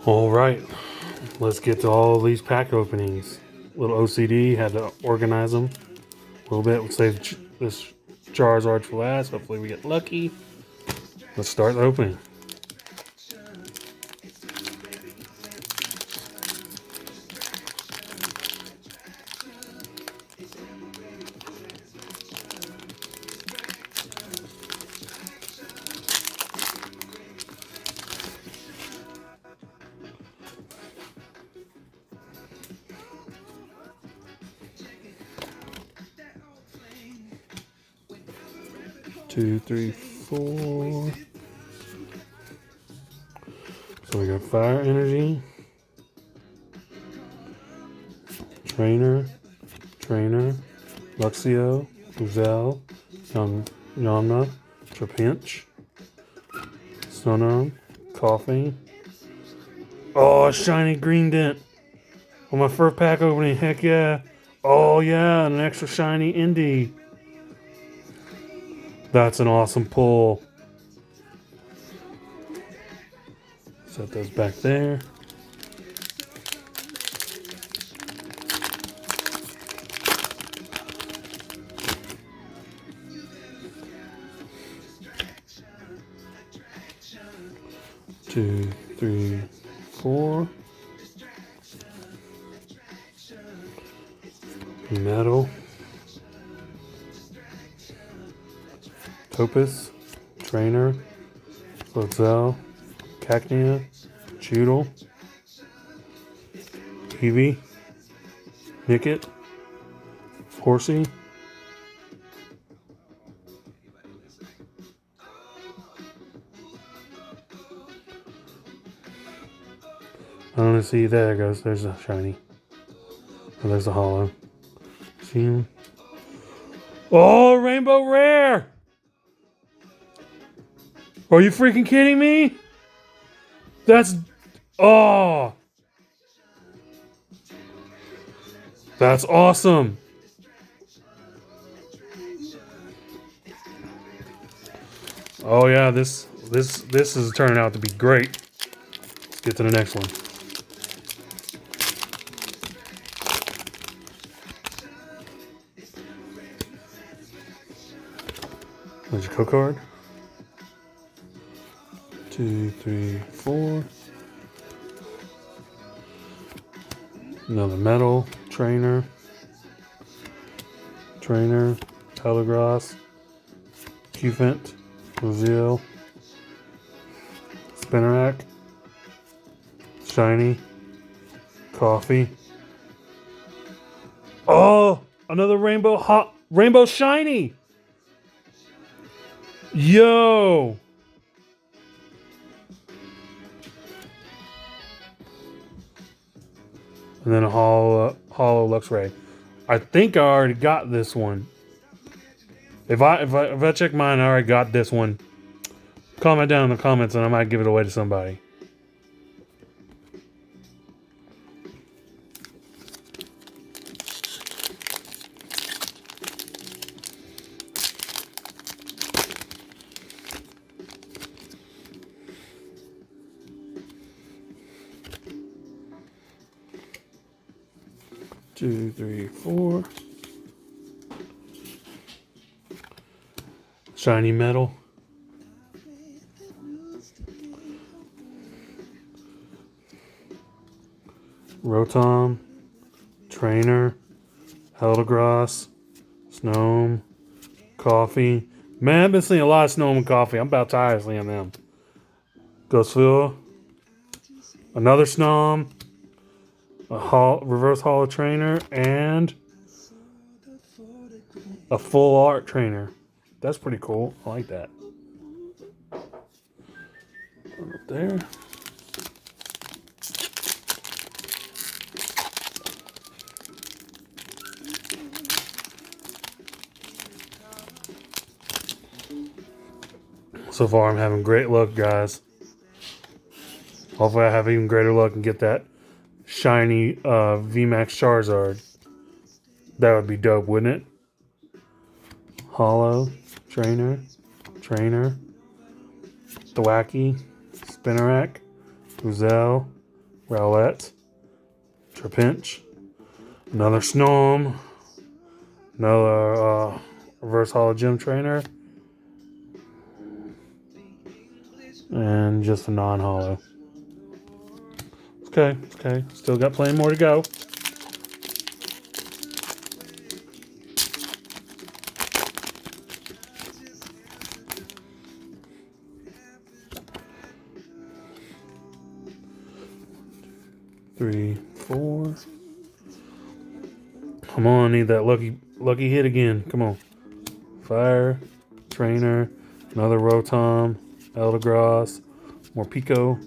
All right, let's get to all these pack openings. Little OCD, had to organize them a little bit. We'll save this Charizard for last. Hopefully, we get lucky. Let's start the opening. Two, three, four. So we got Fire Energy, Trainer, Luxio, Uzel, Yamna, Trapinch, Stunarm, Coffee. Oh, shiny green dent on my first pack opening. Heck yeah. Oh yeah, and an extra shiny Indie. That's an awesome pull. Set those back there. Two, three, four. Metal. Topus. Trainer. Floatzel. Cacnea. Choodle. Eevee. Nickit. Horsey. I don't see. There it goes. There's a shiny. Oh, there's a hollow. See him? Oh, Rainbow Rare! Are you freaking kidding me? That's... Oh! That's awesome! Oh yeah, this is turning out to be great. Let's get to the next one. There's your code card. 2, 3, 4. Another metal. Trainer. Telegrass. Cufant. Roselle. Spinnerack. Shiny. Coffee. Oh! Another rainbow shiny! Yo! And then a hollow Luxray. I think I already got this one. If I check mine, I already got this one. Comment down in the comments and I might give it away to somebody. Two, three, four. Shiny metal. Rotom. Trainer. Eldegoss. Snom. Coffee. Man, I've been seeing a lot of Snom and Coffee. I'm about tired of seeing them. Ghostful. Another Snom. A reverse holo trainer and a full art trainer. That's pretty cool. I like that. Up there. So far, I'm having great luck, guys. Hopefully, I have even greater luck and get that shiny VMAX Charizard. That would be dope, wouldn't it? Hollow, Trainer, Thwackey, Spinnerack, Uzel, Rowlett, Trapinch, another Snom, another reverse holo gym trainer, and just a non-holo. Okay, still got plenty more to go. Three, four. Come on, need that lucky hit again. Come on. Fire, Trainer, another Rotom, Eldegoss, more Pico,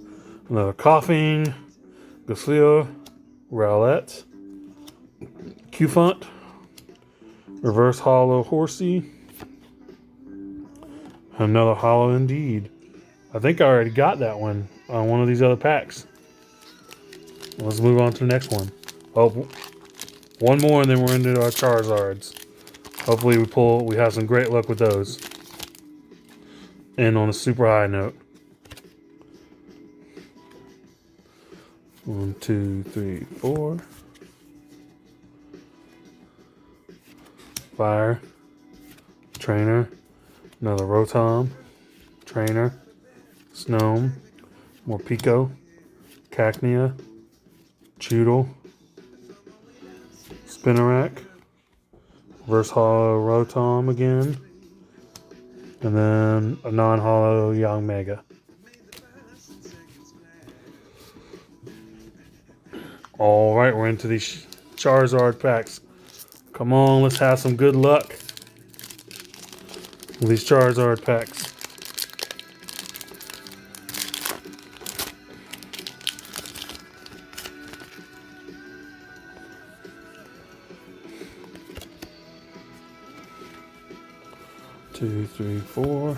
another Coughing, Gaslia, Rowlett, Qfont, Reverse Holo Horsey, another Holo Indeed. I think I already got that one on one of these other packs. Let's move on to the next one. Oh, one more and then we're into our Charizards. Hopefully we have some great luck with those. And on a super high note. 1, 2, 3, 4. Fire. Trainer. Another Rotom. Trainer. Snom. More Pico. Cacnea. Choodle. Spinarak. Reverse Holo Rotom again. And then a non-holo Young Mega. Alright, we're into these Charizard packs. Come on, let's have some good luck with these Charizard packs. Two, three, four.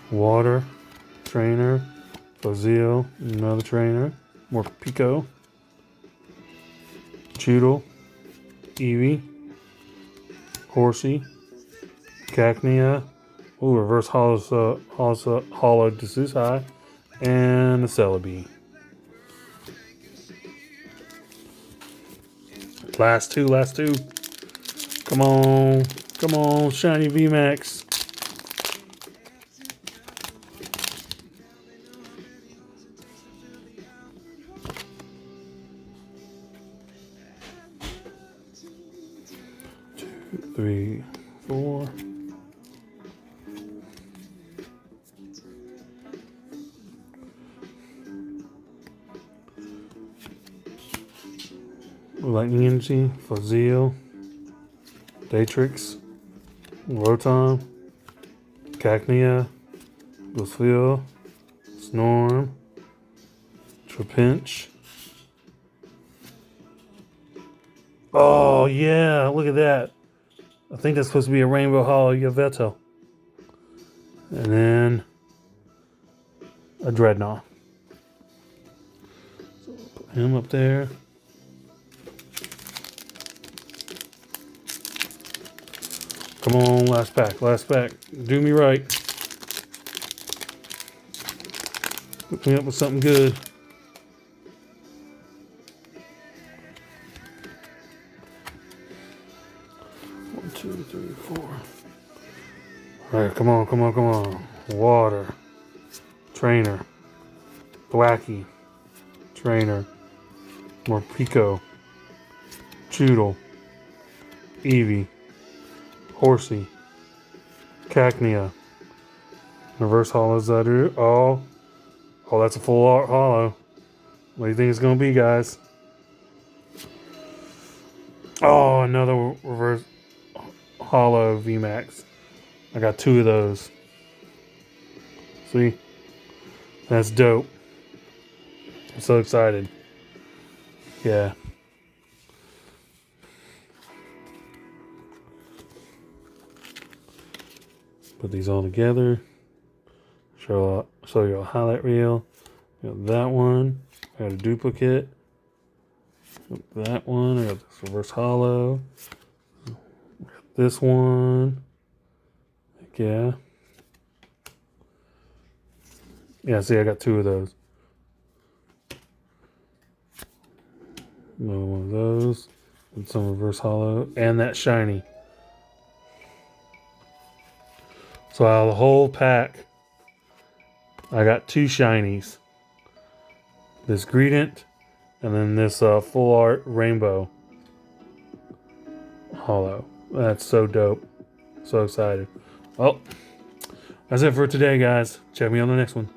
Water. Trainer. Fozil. Another trainer. More Pico. Choodle. Eevee. Horsey. Cacnea. Ooh, reverse holo Desusai. And a Celebi. Last two. Come on, shiny VMAX. Two, three, four. Lightning Energy, Fozil, Datrix, Rotom, Cacnea, Gusfeel, Snorm, Trapinch. Oh yeah, look at that. I think that's supposed to be a Rainbow Holo Yveltal. And then a Dreadnought. So put him up there. Come on, last pack. Do me right. Hook me up with something good. One, two, three, four. Alright, come on. Water. Trainer. Thwacky. Trainer. More Pico. Choodle. Eevee. Horsey. Cacnea. Reverse holo Zadu. Oh, that's a full art holo. What do you think it's going to be, guys? Oh, another reverse holo VMAX. I got two of those. See? That's dope. I'm so excited. Yeah. Put these all together. Show you a highlight reel. Got that one. I got a duplicate. Got that one. I got this reverse holo. Got this one. Yeah. Yeah, see, I got two of those. Another one of those. And some reverse hollow. And that shiny. So out of the whole pack, I got 2 shinies. This Greedent and then this full art rainbow hollow. That's so dope. So excited. Well, that's it for today, guys. Check me on the next one.